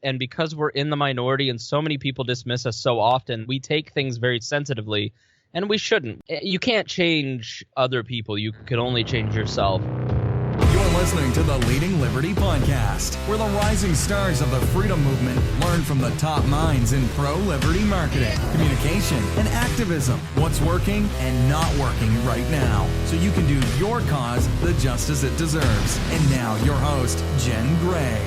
And because we're in the minority and so many people dismiss us so often, we take things very sensitively, and we shouldn't. You can't change other people. You can only change yourself. You're listening to the Leading Liberty Podcast, where the rising stars of the freedom movement learn from the top minds in pro-liberty marketing, communication, and activism, what's working and not working right now, so you can do your cause the justice it deserves. And now, your host, Jen Gray.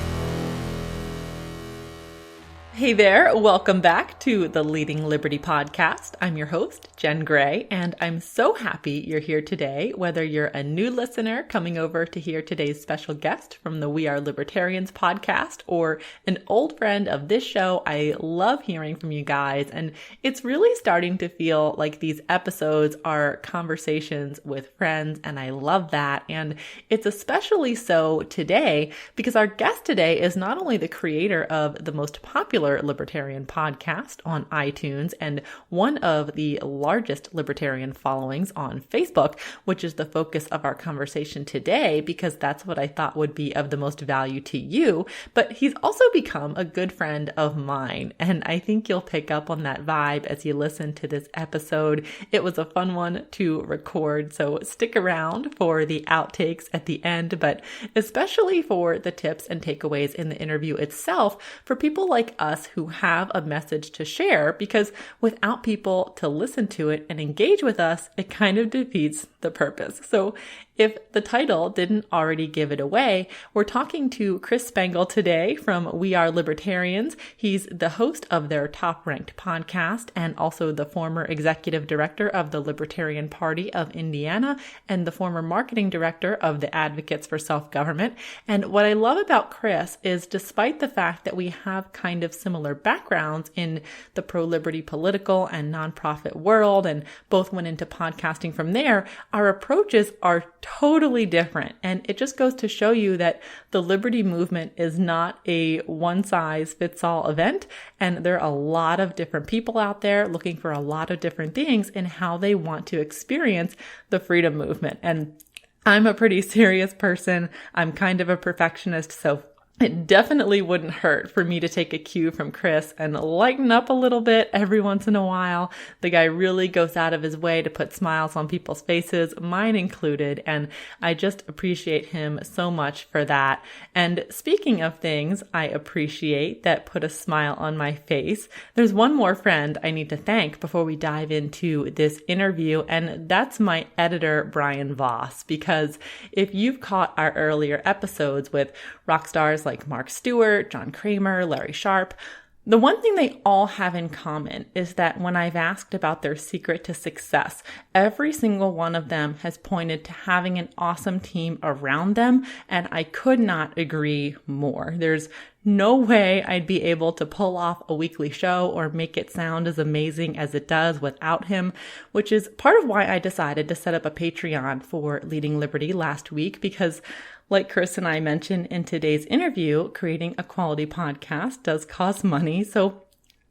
Hey there, welcome back to the Leading Liberty Podcast. I'm your host, Jen Gray, and I'm so happy you're here today, whether you're a new listener coming over to hear today's special guest from the We Are Libertarians podcast, or an old friend of this show. I love hearing from you guys, and it's really starting to feel like these episodes are conversations with friends, and I love that. And it's especially so today because our guest today is not only the creator of the most popular libertarian podcast on iTunes and one of the largest libertarian followings on Facebook, which is the focus of our conversation today because that's what I thought would be of the most value to you, but he's also become a good friend of mine, and I think you'll pick up on that vibe as you listen to this episode. It was a fun one to record, so stick around for the outtakes at the end, but especially for the tips and takeaways in the interview itself for people like us who have a message to share, because without people to listen to it and engage with us, it kind of defeats the purpose. So if the title didn't already give it away, we're talking to Chris Spangle today from We Are Libertarians. He's the host of their top-ranked podcast and also the former executive director of the Libertarian Party of Indiana and the former marketing director of the Advocates for Self-Government. And what I love about Chris is, despite the fact that we have kind of similar backgrounds in the pro-liberty political and nonprofit world, and both went into podcasting from there, our approaches are totally different. And it just goes to show you that the liberty movement is not a one-size-fits-all event. And there are a lot of different people out there looking for a lot of different things in how they want to experience the freedom movement. And I'm a pretty serious person. I'm kind of a perfectionist, so it definitely wouldn't hurt for me to take a cue from Chris and lighten up a little bit every once in a while. The guy really goes out of his way to put smiles on people's faces, mine included, and I just appreciate him so much for that. And speaking of things I appreciate that put a smile on my face, there's one more friend I need to thank before we dive into this interview, and that's my editor, Brian Voss, because if you've caught our earlier episodes with rock stars like Mark Stewart, John Kramer, Larry Sharp, the one thing they all have in common is that when I've asked about their secret to success, every single one of them has pointed to having an awesome team around them, and I could not agree more. There's no way I'd be able to pull off a weekly show or make it sound as amazing as it does without him, which is part of why I decided to set up a Patreon for Leading Liberty last week, because like Chris and I mentioned in today's interview, creating a quality podcast does cost money. So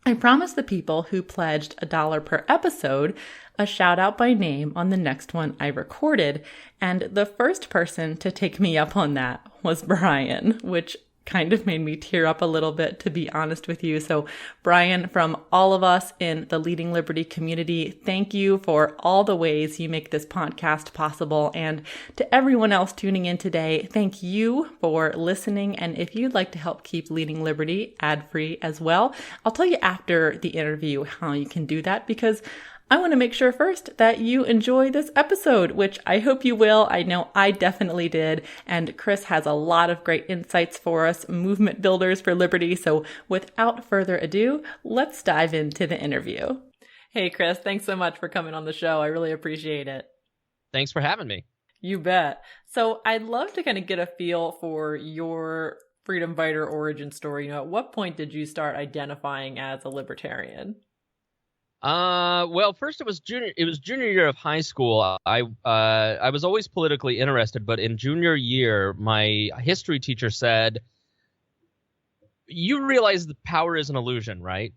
I promised the people who pledged $1 per episode a shout out by name on the next one I recorded. And the first person to take me up on that was Brian, which kind of made me tear up a little bit, to be honest with you. So Brian, from all of us in the Leading Liberty community, thank you for all the ways you make this podcast possible. And to everyone else tuning in today, thank you for listening. And if you'd like to help keep Leading Liberty ad-free as well, I'll tell you after the interview how you can do that, because I want to make sure first that you enjoy this episode, which I hope you will. I know I definitely did. And Chris has a lot of great insights for us, movement builders for liberty. So without further ado, let's dive into the interview. Hey, Chris, thanks so much for coming on the show. I really appreciate it. Thanks for having me. You bet. So I'd love to kind of get a feel for your freedom fighter origin story. At what point did you start identifying as a libertarian? Well, first it was junior year of high school. I was always politically interested, but in junior year, my history teacher said, "You realize that power is an illusion, right?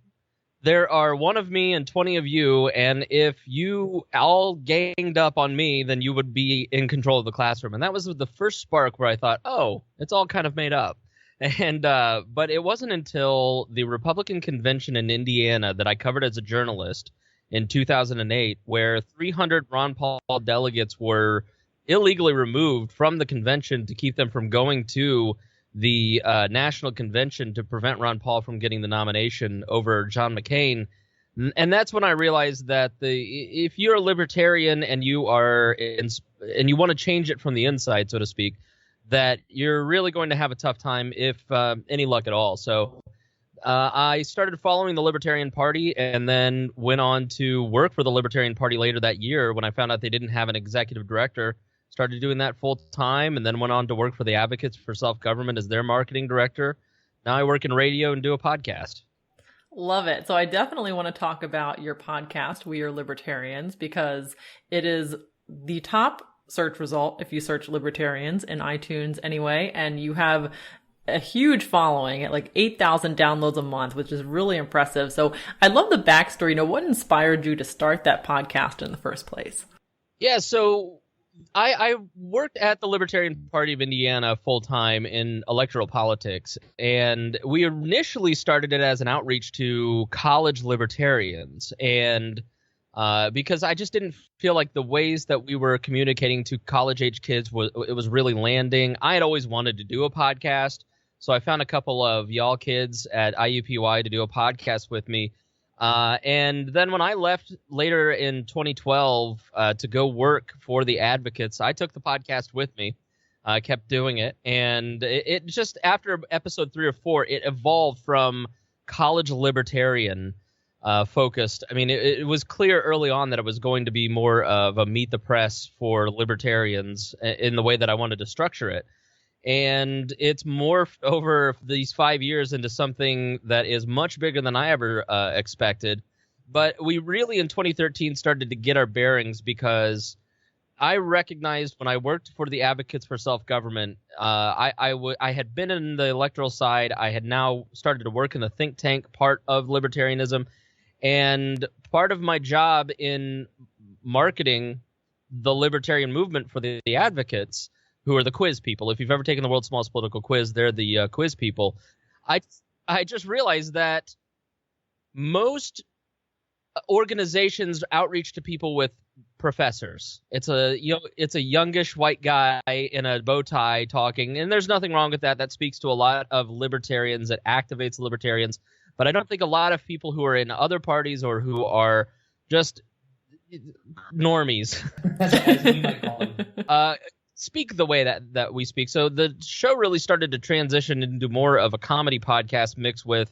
There are one of me and 20 of you, and if you all ganged up on me, then you would be in control of the classroom." And that was the first spark where I thought, oh, it's all kind of made up. And but it wasn't until the Republican convention in Indiana that I covered as a journalist in 2008, where 300 Ron Paul delegates were illegally removed from the convention to keep them from going to the national convention to prevent Ron Paul from getting the nomination over John McCain. And that's when I realized that if you're a libertarian and you want to change it from the inside, so to speak, that you're really going to have a tough time, if any luck at all. So I started following the Libertarian Party and then went on to work for the Libertarian Party later that year when I found out they didn't have an executive director. Started doing that full time and then went on to work for the Advocates for Self-Government as their marketing director. Now I work in radio and do a podcast. Love it. So I definitely want to talk about your podcast, We Are Libertarians, because it is the top search result if you search libertarians in iTunes anyway, and you have a huge following at like 8,000 downloads a month, which is really impressive. So I love the backstory. What inspired you to start that podcast in the first place? Yeah, so I worked at the Libertarian Party of Indiana full-time in electoral politics, and we initially started it as an outreach to college libertarians, and because I just didn't feel like the ways that we were communicating to college-age kids was really landing. I had always wanted to do a podcast, so I found a couple of y'all kids at IUPUI to do a podcast with me. And then when I left later in 2012 to go work for the Advocates, I took the podcast with me. I kept doing it. And it just, after episode 3 or 4, it evolved from college libertarian focused. I mean, it was clear early on that it was going to be more of a meet the press for libertarians in the way that I wanted to structure it. And it's morphed over these 5 years into something that is much bigger than I ever expected. But we really, in 2013, started to get our bearings because I recognized when I worked for the Advocates for Self-Government, I had been in the electoral side. I had now started to work in the think tank part of libertarianism. And part of my job in marketing the libertarian movement for the Advocates, who are the quiz people. If you've ever taken the world's smallest political quiz, they're the quiz people. I just realized that most organizations outreach to people with professors. It's a youngish white guy in a bow tie talking, and there's nothing wrong with that. That speaks to a lot of libertarians. It activates libertarians. But I don't think a lot of people who are in other parties or who are just normies, as we might call them, speak the way that we speak. So the show really started to transition into more of a comedy podcast mixed with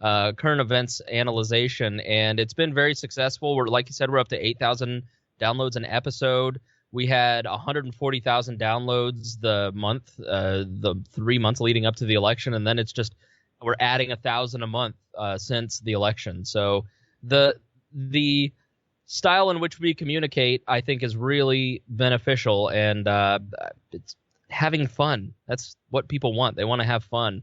current events analyzation, and it's been very successful. Like you said, we're up to 8,000 downloads an episode. We had 140,000 downloads the 3 months leading up to the election, and then it's just we're adding 1,000 a month since the election. So the style in which we communicate, I think, is really beneficial, and it's having fun. That's what people want. They want to have fun.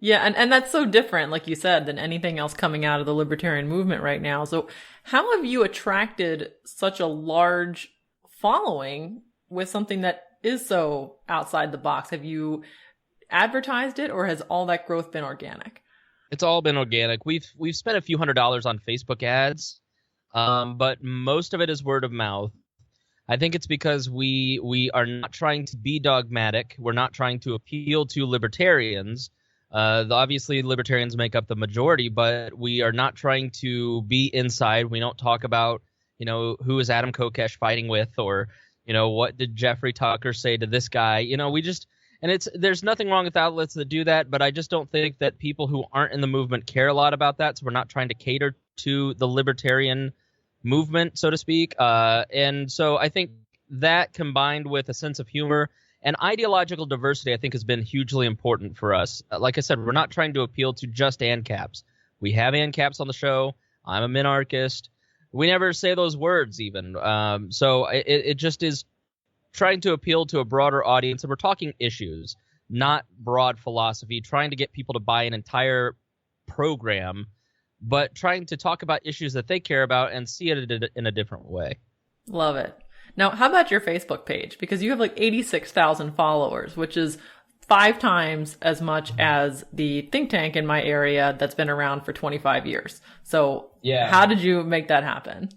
Yeah, and that's so different, like you said, than anything else coming out of the libertarian movement right now. So how have you attracted such a large following with something that is so outside the box? Have you advertised it, or has all that growth been organic? It's all been organic. We've spent a few $100s on Facebook ads. But most of it is word of mouth. I think it's because we are not trying to be dogmatic. We're not trying to appeal to libertarians. Obviously, libertarians make up the majority, but we are not trying to be inside. We don't talk about, who is Adam Kokesh fighting with, or, what did Jeffrey Tucker say to this guy? There's nothing wrong with outlets that do that, but I just don't think that people who aren't in the movement care a lot about that. So we're not trying to cater to the libertarian movement, so to speak. And so I think that, combined with a sense of humor and ideological diversity, I think has been hugely important for us. Like I said, we're not trying to appeal to just ANCAPs. We have ANCAPs on the show. I'm a minarchist. We never say those words even. So it just is trying to appeal to a broader audience. And we're talking issues, not broad philosophy, trying to get people to buy an entire program, but trying to talk about issues that they care about and see it in a different way. Love it. Now, how about your Facebook page? Because you have like 86,000 followers, which is 5 times as much as the think tank in my area that's been around for 25 years. So how did you make that happen?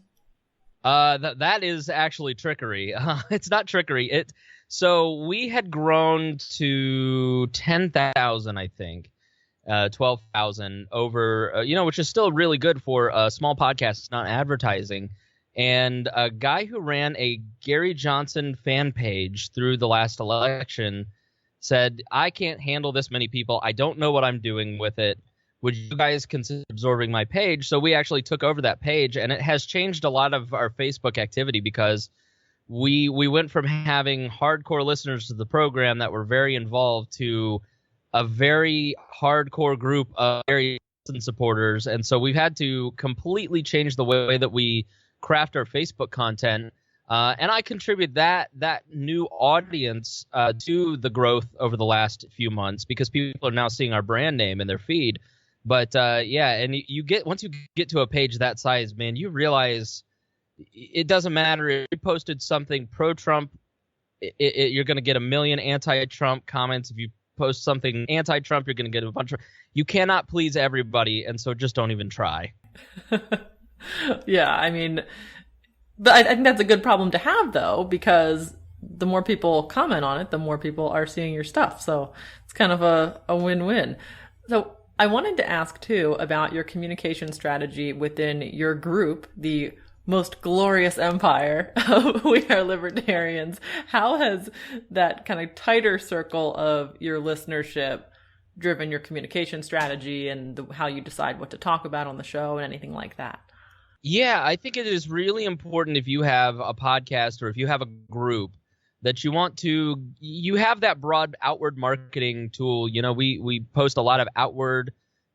That is actually trickery. It's not trickery. So we had grown to 10,000, I think, 12,000 over, which is still really good for a small podcast. It's not advertising. And a guy who ran a Gary Johnson fan page through the last election said, I can't handle this many people. I don't know what I'm doing with it. Would you guys consider absorbing my page? So we actually took over that page, and it has changed a lot of our Facebook activity because we went from having hardcore listeners to the program that were very involved to a very hardcore group of Gary Johnson supporters. And so we've had to completely change the way that we craft our Facebook content. And I contribute that new audience to the growth over the last few months because people are now seeing our brand name in their feed. But and once you get to a page that size, man, you realize it doesn't matter if you posted something pro-Trump, you're going to get a million anti-Trump comments. If you post something anti-Trump, you're going to get a bunch of. You cannot please everybody, and so just don't even try. Yeah, I mean, but I think that's a good problem to have, though, because the more people comment on it, the more people are seeing your stuff. So it's kind of a win-win. So I wanted to ask, too, about your communication strategy within your group, the most glorious empire of We Are Libertarians. How has that kind of tighter circle of your listenership driven your communication strategy and how you decide what to talk about on the show and anything like that? Yeah, I think it is really important if you have a podcast or if you have a group that you have that broad outward marketing tool. We post a lot of outward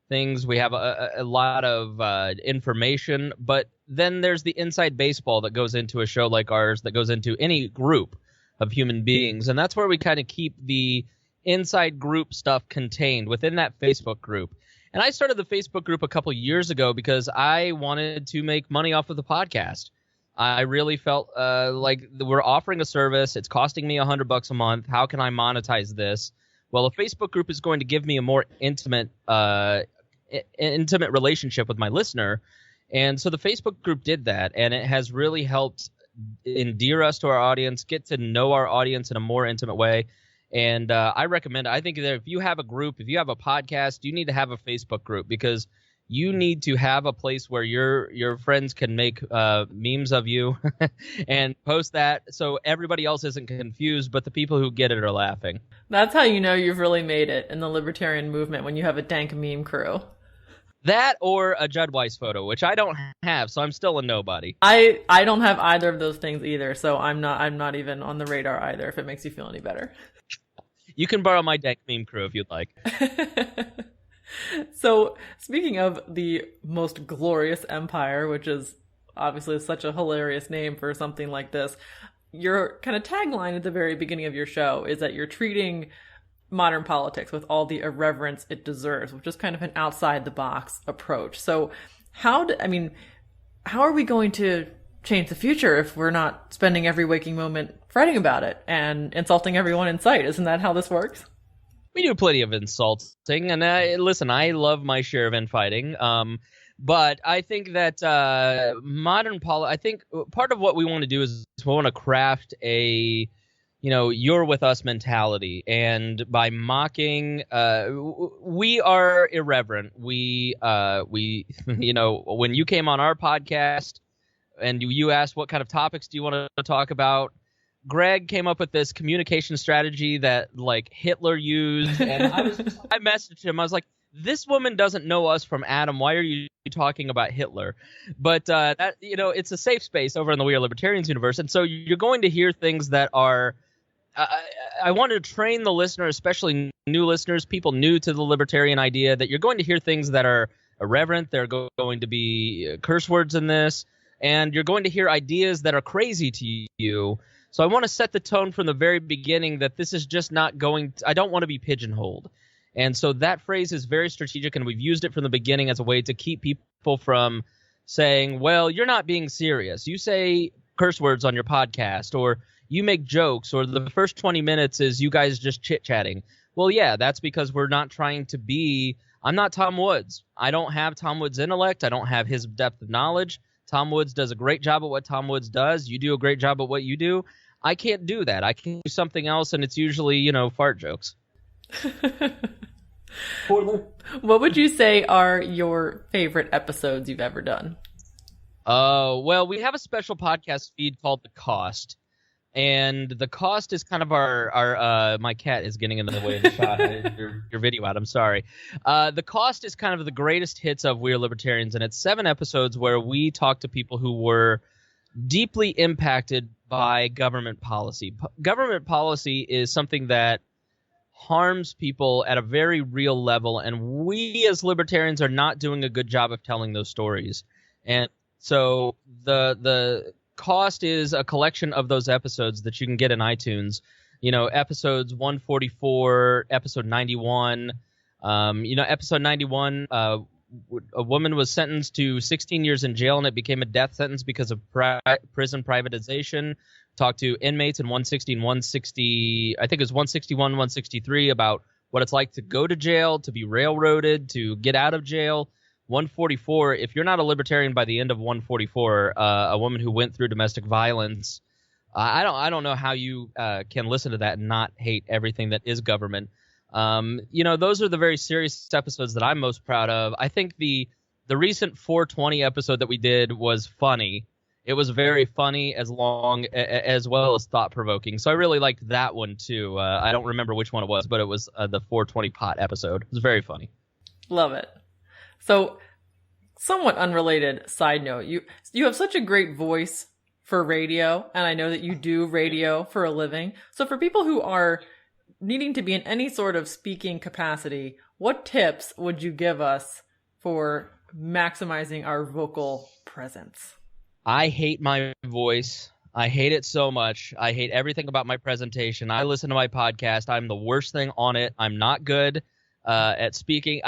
things. We have a lot of information, but then there's the inside baseball that goes into a show like ours, that goes into any group of human beings. And that's where we kind of keep the inside group stuff contained within that Facebook group. And I started the Facebook group a couple years ago because I wanted to make money off of the podcast. I really felt like we're offering a service. It's costing me $100 a month. How can I monetize this? Well, a Facebook group is going to give me a more intimate relationship with my listener. And so the Facebook group did that, and it has really helped endear us to our audience, get to know our audience in a more intimate way. And I recommend it. I think that if you have a group, if you have a podcast, you need to have a Facebook group because you need to have a place where your friends can make memes of you and post that so everybody else isn't confused, but the people who get it are laughing. That's how you know you've really made it in the libertarian movement, when you have a dank meme crew. That or a Judd Weiss photo, which I don't have, so I'm still a nobody. I don't have either of those things either, so I'm not even on the radar either, if it makes you feel any better. You can borrow my dank meme crew if you'd like. So, speaking of the most glorious empire, which is obviously such a hilarious name for something like this, your kind of tagline at the very beginning of your show is that you're treating modern politics with all the irreverence it deserves, which is kind of an outside-the-box approach. So, how are we going to change the future if we're not spending every waking moment fretting about it and insulting everyone in sight? Isn't that how this works? We do plenty of insulting, and listen, I love my share of infighting. But I think that I think part of what we want to do is we want to craft a, you're with us mentality. And by mocking, we are irreverent. We when you came on our podcast and you asked what kind of topics do you want to talk about, Greg came up with this communication strategy that like Hitler used, and I messaged him. I was like, "This woman doesn't know us from Adam. Why are you talking about Hitler?" But that it's a safe space over in the We Are Libertarians universe, and so you're going to hear things that are. I wanted to train the listener, especially new listeners, people new to the libertarian idea, that you're going to hear things that are irreverent. There are going to be curse words in this, and you're going to hear ideas that are crazy to you. So I want to set the tone from the very beginning that this is just not I don't want to be pigeonholed. And so that phrase is very strategic, and we've used it from the beginning as a way to keep people from saying, well, you're not being serious. You say curse words on your podcast, or you make jokes, or the first 20 minutes is you guys just chit-chatting. Well, yeah, that's because we're not trying to be. I'm not Tom Woods. I don't have Tom Woods' intellect. I don't have his depth of knowledge. Tom Woods does a great job at what Tom Woods does. You do a great job at what you do. I can't do that. I can do something else, and it's usually, fart jokes. What would you say are your favorite episodes you've ever done? Well, we have a special podcast feed called The Cost. And The Cost is kind of our my cat is getting in the way of the shot. Your video out. I'm sorry. The Cost is kind of the greatest hits of We Are Libertarians, and it's 7 episodes where we talk to people who were deeply impacted by government policy. Government policy is something that harms people at a very real level, and we as libertarians are not doing a good job of telling those stories. And so the Cost is a collection of those episodes that you can get in iTunes. Episodes 144, episode 91. Episode 91, a woman was sentenced to 16 years in jail, and it became a death sentence because of prison privatization. Talked to inmates in 160 and 160, I think it was 161, 163, about what it's like to go to jail, to be railroaded, to get out of jail. 144, if you're not a libertarian by the end of 144, a woman who went through domestic violence, I don't know how you can listen to that and not hate everything that is government. Those are the very serious episodes that I'm most proud of. I think the recent 420 episode that we did was funny. It was very funny as well as thought-provoking. So I really liked that one, too. I don't remember which one it was, but it was the 420 pot episode. It was very funny. Love it. So, somewhat unrelated side note, you have such a great voice for radio, and I know that you do radio for a living. So for people who are needing to be in any sort of speaking capacity, what tips would you give us for maximizing our vocal presence? I hate my voice. I hate it so much. I hate everything about my presentation. I listen to my podcast. I'm the worst thing on it. I'm not good at speaking.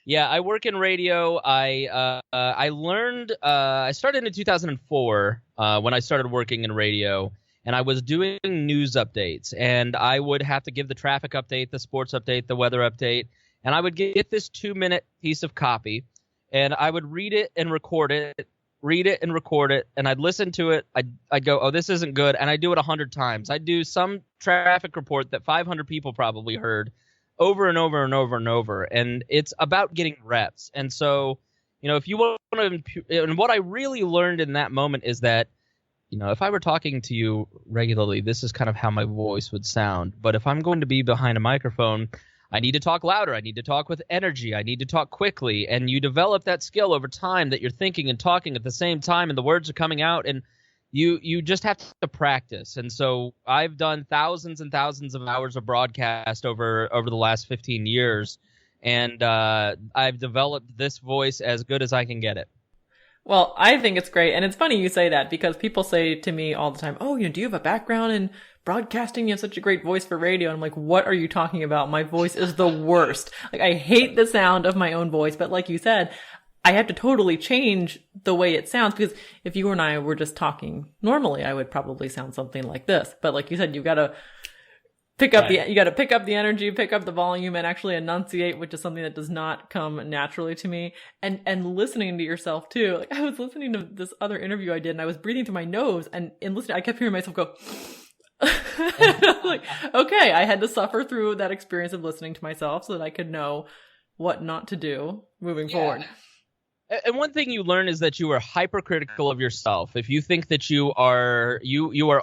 Yeah, I work in radio. I learned. I started in 2004 when I started working in radio, and I was doing news updates. And I would have to give the traffic update, the sports update, the weather update, and I would get this 2-minute piece of copy, and I would read it and record it, and I'd listen to it. I'd go, oh, this isn't good, and I'd do it 100 times. I'd do some traffic report that 500 people probably heard, over and over and over and over. And it's about getting reps. And so, if you want to, and what I really learned in that moment is that, if I were talking to you regularly, this is kind of how my voice would sound. But if I'm going to be behind a microphone, I need to talk louder. I need to talk with energy. I need to talk quickly. And you develop that skill over time that you're thinking and talking at the same time, and the words are coming out, and you just have to practice. And so I've done thousands and thousands of hours of broadcast over the last 15 years, and I've developed this voice as good as I can get it. Well, I think it's great. And it's funny you say that, because people say to me all the time, oh, do you have a background in broadcasting? You have such a great voice for radio. And I'm like, what are you talking about? My voice is the worst. I hate the sound of my own voice. But like you said, I have to totally change the way it sounds, because if you and I were just talking normally, I would probably sound something like this. But like you said, you got to pick up the energy, pick up the volume, and actually enunciate, which is something that does not come naturally to me. And listening to yourself too. Like, I was listening to this other interview I did, and I was breathing through my nose, and in listening, I kept hearing myself go. Like, okay, I had to suffer through that experience of listening to myself so that I could know what not to do moving forward. And one thing you learn is that you are hypercritical of yourself. If you think that you are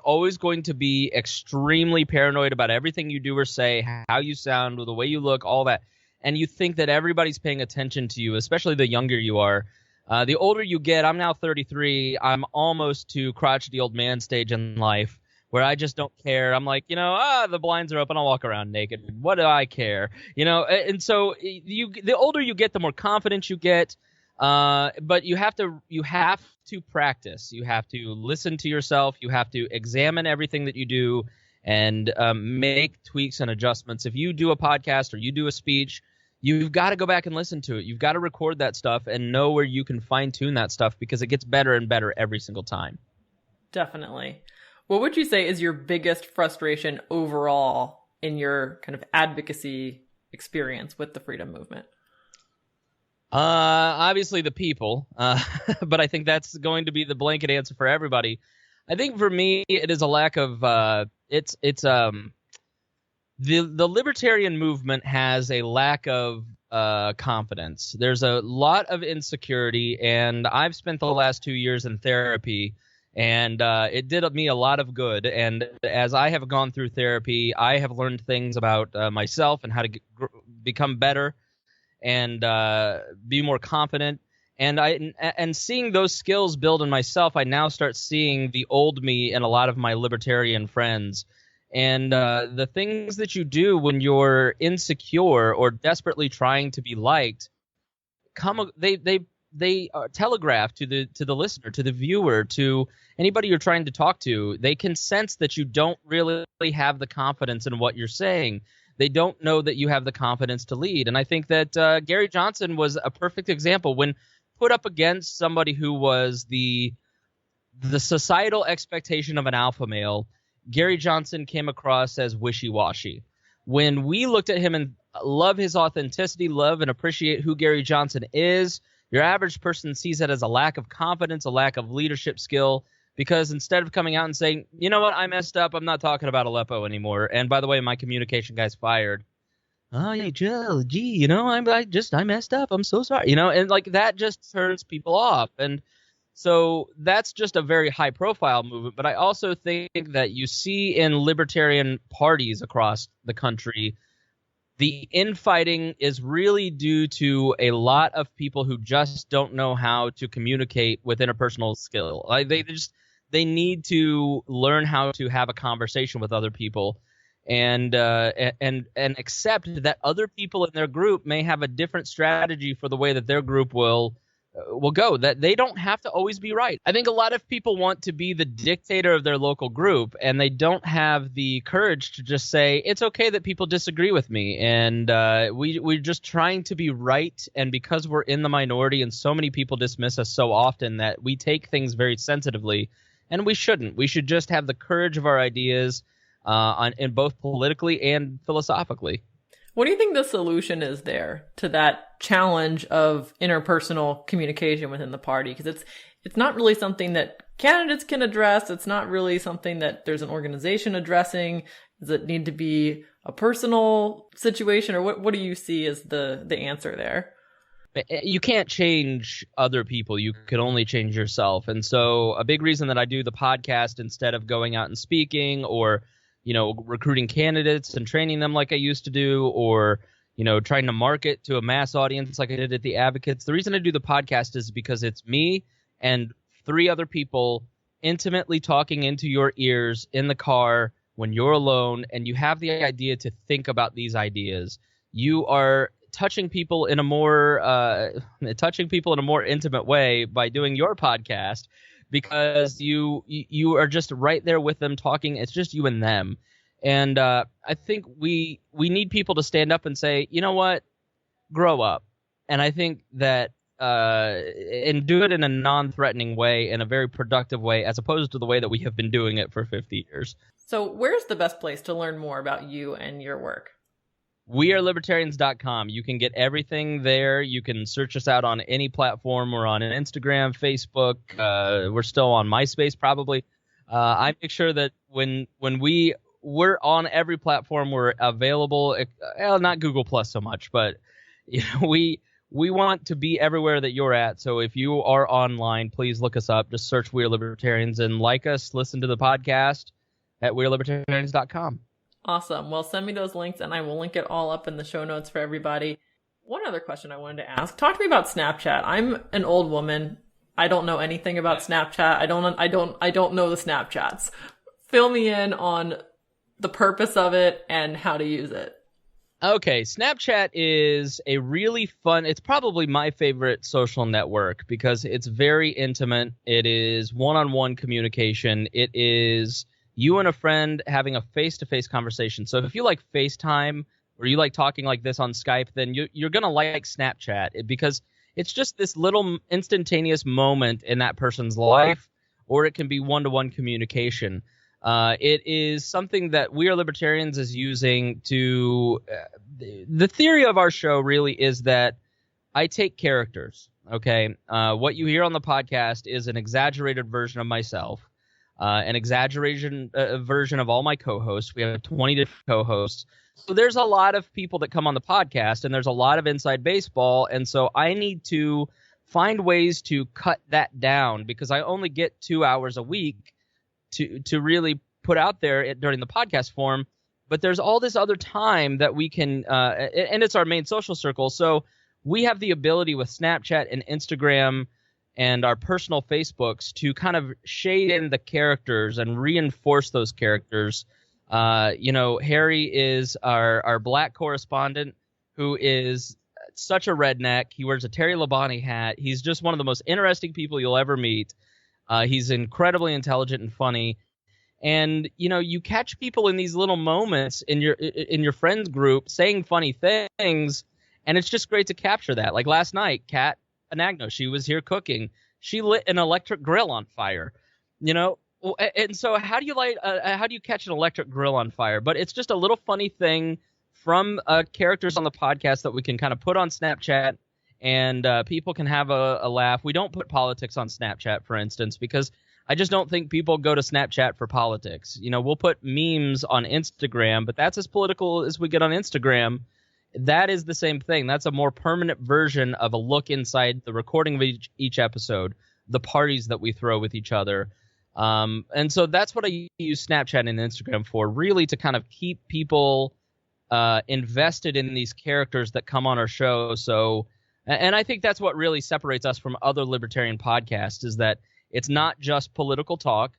always going to be extremely paranoid about everything you do or say, how you sound, the way you look, all that, and you think that everybody's paying attention to you, especially the younger you are. The older you get, I'm now 33, I'm almost to crotchety old man stage in life, where I just don't care. I'm like, the blinds are open, I'll walk around naked. What do I care? And so the older you get, the more confident you get. But you have to practice. You have to listen to yourself. You have to examine everything that you do and make tweaks and adjustments. If you do a podcast or you do a speech, you've got to go back and listen to it. You've got to record that stuff and know where you can fine tune that stuff, because it gets better and better every single time. Definitely. What would you say is your biggest frustration overall in your kind of advocacy experience with the freedom movement? Obviously the people, but I think that's going to be the blanket answer for everybody. I think for me, it is a lack of, the libertarian movement has a lack of confidence. There's a lot of insecurity, and I've spent the last 2 years in therapy, and it did me a lot of good. And as I have gone through therapy, I have learned things about myself and how to become better and be more confident. And seeing those skills build in myself, I now start seeing the old me in a lot of my libertarian friends. And the things that you do when you're insecure or desperately trying to be liked, they telegraph to the listener, to the viewer, to anybody you're trying to talk to. They can sense that you don't really have the confidence in what you're saying. They don't know that you have the confidence to lead. And I think that Gary Johnson was a perfect example when put up against somebody who was the societal expectation of an alpha male. Gary Johnson came across as wishy-washy. When we looked at him and love his authenticity, love and appreciate who Gary Johnson is, your average person sees it as a lack of confidence, a lack of leadership skill, because instead of coming out and saying, you know what, I messed up, I'm not talking about Aleppo anymore, and by the way, my communication guy's fired. Oh, yeah, Joe, gee, you know, I messed up, I'm so sorry, you know, and like that just turns people off. And so that's just a very high profile movement. But I also think that you see in libertarian parties across the country, the infighting is really due to a lot of people who just don't know how to communicate with interpersonal skill. Like they need to learn how to have a conversation with other people, and accept that other people in their group may have a different strategy for the way that their group will go, that they don't have to always be right. I think a lot of people want to be the dictator of their local group, and they don't have the courage to just say, it's okay that people disagree with me, and we're just trying to be right. And because we're in the minority and so many people dismiss us so often, that we take things very sensitively, and we shouldn't. We should just have the courage of our ideas in both politically and philosophically. What do you think the solution is there to that challenge of interpersonal communication within the party? Because it's not really something that candidates can address. It's not really something that there's an organization addressing. Does it need to be a personal situation, or what do you see as the answer there? You can't change other people. You can only change yourself. And so a big reason that I do the podcast instead of going out and speaking or recruiting candidates and training them like I used to do, or, trying to market to a mass audience like I did at the Advocates. The reason I do the podcast is because it's me and 3 other people intimately talking into your ears in the car when you're alone and you have the idea to think about these ideas. You are touching people in a more intimate way by doing your podcast, because you are just right there with them talking. It's just you and them. And I think we need people to stand up and say, you know what, grow up. And I think that and do it in a non-threatening way, in a very productive way, as opposed to the way that we have been doing it for 50 years. So where's the best place to learn more about you and your work? WeAreLibertarians.com. You can get everything there. You can search us out on any platform. We're on Instagram, Facebook. We're still on MySpace, probably. I make sure that when we're on every platform, we're available. Not Google Plus so much, but we want to be everywhere that you're at. So if you are online, please look us up. Just search We Are Libertarians and like us. Listen to the podcast at WeAreLibertarians.com. Awesome. Well, send me those links and I will link it all up in the show notes for everybody. One other question I wanted to ask. Talk to me about Snapchat. I'm an old woman. I don't know anything about Snapchat. I don't know the Snapchats. Fill me in on the purpose of it and how to use it. Okay, Snapchat is a really fun, it's probably my favorite social network because it's very intimate. It is one-on-one communication. It is you and a friend having a face-to-face conversation. So if you like FaceTime or you like talking like this on Skype, then you're going to like Snapchat because it's just this little instantaneous moment in that person's life, or it can be one-to-one communication. It is something that We Are Libertarians is using to. The theory of our show really is that I take characters. Okay, what you hear on the podcast is an exaggerated version of myself, an exaggeration version of all my co-hosts. We have 20 different co-hosts. So there's a lot of people that come on the podcast, and there's a lot of inside baseball, and so I need to find ways to cut that down because I only get 2 hours a week to really put out there during the podcast form. But there's all this other time that we can, and it's our main social circle. So we have the ability with Snapchat and Instagram and our personal Facebooks to kind of shade in the characters and reinforce those characters. Harry is our black correspondent who is such a redneck. He wears a Terry Labonte hat. He's just one of the most interesting people you'll ever meet. He's incredibly intelligent and funny. And, you catch people in these little moments in your friends group saying funny things, and it's just great to capture that. Like last night, Kat Anagno, she was here cooking. She lit an electric grill on fire, And so how do you catch an electric grill on fire? But it's just a little funny thing from characters on the podcast that we can kind of put on Snapchat, and people can have a laugh. We don't put politics on Snapchat, for instance, because I just don't think people go to Snapchat for politics. We'll put memes on Instagram, but that's as political as we get on Instagram. That is the same thing. That's a more permanent version of a look inside the recording of each episode, the parties that we throw with each other. And so that's what I use Snapchat and Instagram for, really to kind of keep people invested in these characters that come on our show. So, and I think that's what really separates us from other libertarian podcasts, is that it's not just political talk.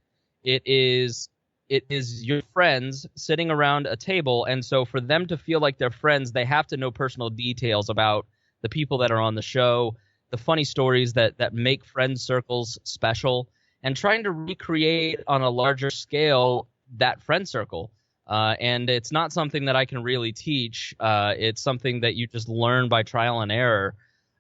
It is your friends sitting around a table, and so for them to feel like they're friends, they have to know personal details about the people that are on the show, the funny stories that make friend circles special, and trying to recreate on a larger scale that friend circle. And it's not something that I can really teach. It's something that you just learn by trial and error.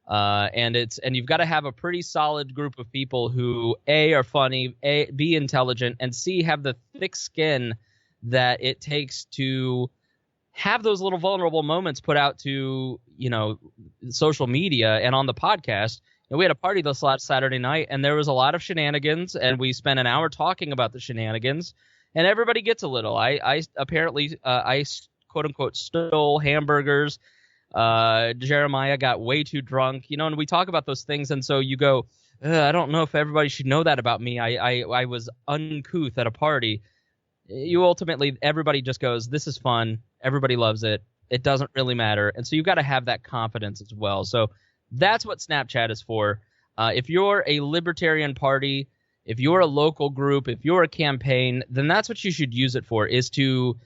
And you've got to have a pretty solid group of people who A, are funny, B, intelligent, and C, have the thick skin that it takes to have those little vulnerable moments put out to, social media and on the podcast. And we had a party this last Saturday night, and there was a lot of shenanigans, and we spent an hour talking about the shenanigans, and everybody gets a little. I apparently quote unquote stole hamburgers. Jeremiah got way too drunk, and we talk about those things. And so you go, I don't know if everybody should know that about me. I was uncouth at a party. Everybody just goes, this is fun. Everybody loves it. It doesn't really matter. And so you've got to have that confidence as well. So that's what Snapchat is for. If you're a libertarian party, if you're a local group, if you're a campaign, then that's what you should use it for, is to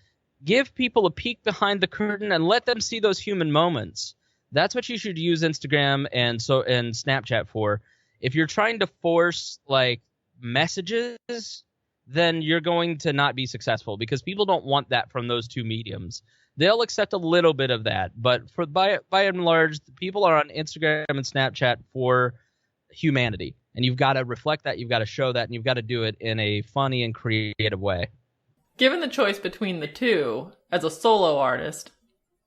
give people a peek behind the curtain and let them see those human moments. That's what you should use Instagram and Snapchat for. If you're trying to force messages, then you're going to not be successful, because people don't want that from those two mediums. They'll accept a little bit of that, but by and large, people are on Instagram and Snapchat for humanity, and you've got to reflect that, you've got to show that, and you've got to do it in a funny and creative way. Given the choice between the two, as a solo artist,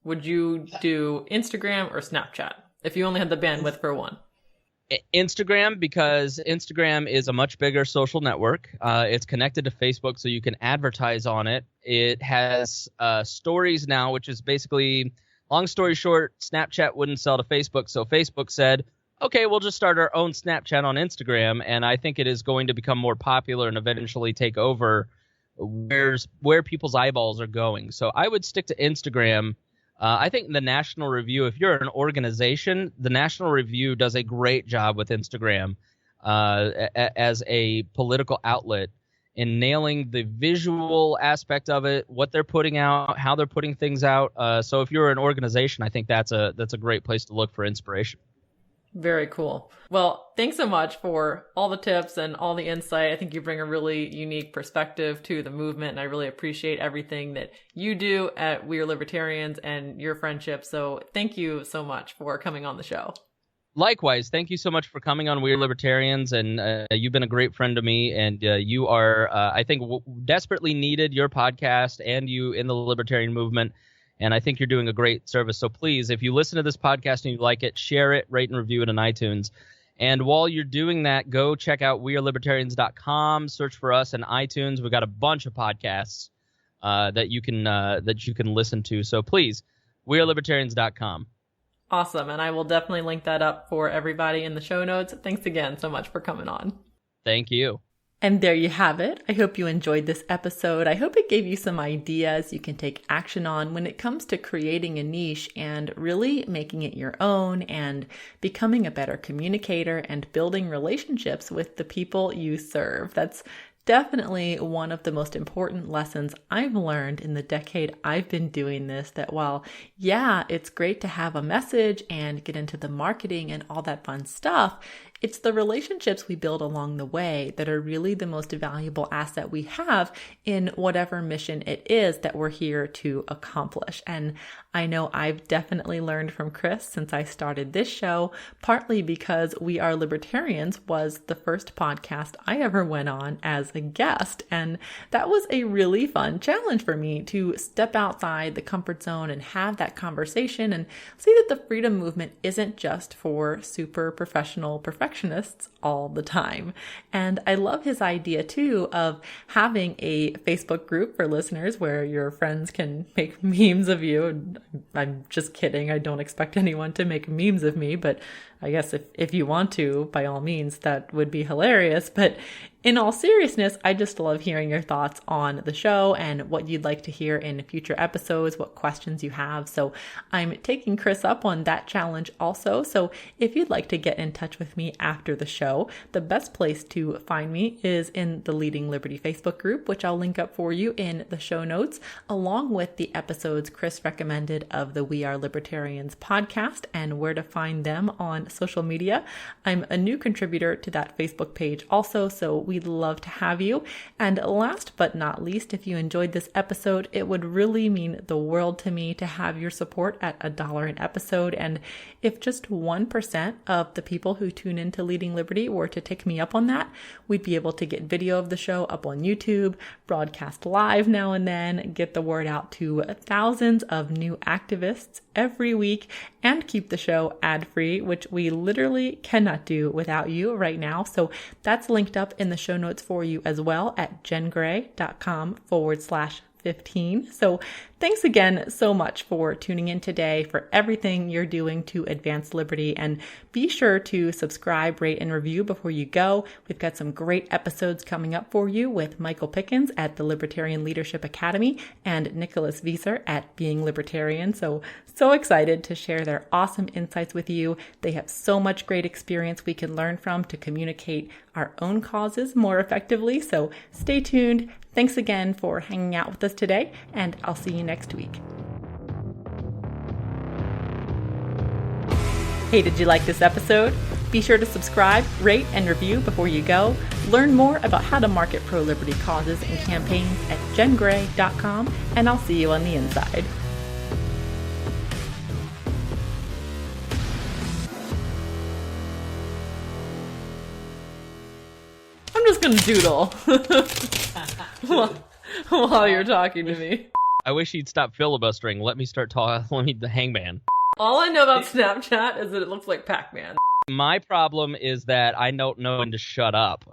would you do Instagram or Snapchat if you only had the bandwidth for one? Instagram, because Instagram is a much bigger social network. It's connected to Facebook, so you can advertise on it. It has stories now, which is basically, long story short, Snapchat wouldn't sell to Facebook, so Facebook said, okay, we'll just start our own Snapchat on Instagram, and I think it is going to become more popular and eventually take over where people's eyeballs are going. So I would stick to Instagram. I think the National Review, if you're an organization, the National Review does a great job with Instagram as a political outlet in nailing the visual aspect of it, what they're putting out, how they're putting things out. So if you're an organization, I think that's a great place to look for inspiration. Very cool. Well, thanks so much for all the tips and all the insight. I think you bring a really unique perspective to the movement, and I really appreciate everything that you do at We Are Libertarians and your friendship. So thank you so much for coming on the show. Likewise, thank you so much for coming on We Are Libertarians, and you've been a great friend to me, and you are, I think, desperately needed, your podcast and you in the libertarian movement, and I think you're doing a great service. So please, if you listen to this podcast and you like it, share it, rate and review it on iTunes. And while you're doing that, go check out wearelibertarians.com, search for us in iTunes. We've got a bunch of podcasts that you can listen to. So please, wearelibertarians.com. Awesome. And I will definitely link that up for everybody in the show notes. Thanks again so much for coming on. Thank you. And there you have it. I hope you enjoyed this episode. I hope it gave you some ideas you can take action on when it comes to creating a niche and really making it your own and becoming a better communicator and building relationships with the people you serve. That's definitely one of the most important lessons I've learned in the decade I've been doing this, that while, yeah, it's great to have a message and get into the marketing and all that fun stuff, it's the relationships we build along the way that are really the most valuable asset we have in whatever mission it is that we're here to accomplish. And I know I've definitely learned from Chris since I started this show, partly because We Are Libertarians was the first podcast I ever went on as a guest. And that was a really fun challenge for me to step outside the comfort zone and have that conversation and see that the freedom movement isn't just for super professional perfectionists all the time. And I love his idea too of having a Facebook group for listeners where your friends can make memes of you. I'm just kidding. I don't expect anyone to make memes of me, but I guess if you want to, by all means, that would be hilarious. But in all seriousness, I just love hearing your thoughts on the show and what you'd like to hear in future episodes, what questions you have. So I'm taking Chris up on that challenge also. So if you'd like to get in touch with me after the show, the best place to find me is in the Leading Liberty Facebook group, which I'll link up for you in the show notes, along with the episodes Chris recommended of the We Are Libertarians podcast and where to find them on social media. I'm a new contributor to that Facebook page also, so we'd love to have you. And last but not least, if you enjoyed this episode, it would really mean the world to me to have your support at $1 an episode. And if just 1% of the people who tune into Leading Liberty were to take me up on that, we'd be able to get video of the show up on YouTube, broadcast live now and then, get the word out to thousands of new activists every week, and keep the show ad-free, which we literally cannot do without you right now. So that's linked up in the show notes for you as well at jengray.com/15. So thanks again so much for tuning in today, for everything you're doing to advance liberty, and be sure to subscribe, rate, and review before you go. We've got some great episodes coming up for you with Michael Pickens at the Libertarian Leadership Academy and Nicholas Wieser at Being Libertarian. So excited to share their awesome insights with you. They have so much great experience we can learn from to communicate our own causes more effectively. So stay tuned. Thanks again for hanging out with us today, and I'll see you next week. Hey, did you like this episode? Be sure to subscribe, rate, and review before you go. Learn more about how to market pro-liberty causes and campaigns at jengray.com, and I'll see you on the inside. I'm just gonna doodle while you're talking to me. I wish he'd stop filibustering. Let me start talking. Let me the hangman. All I know about Snapchat is that it looks like Pac-Man. My problem is that I don't know when to shut up.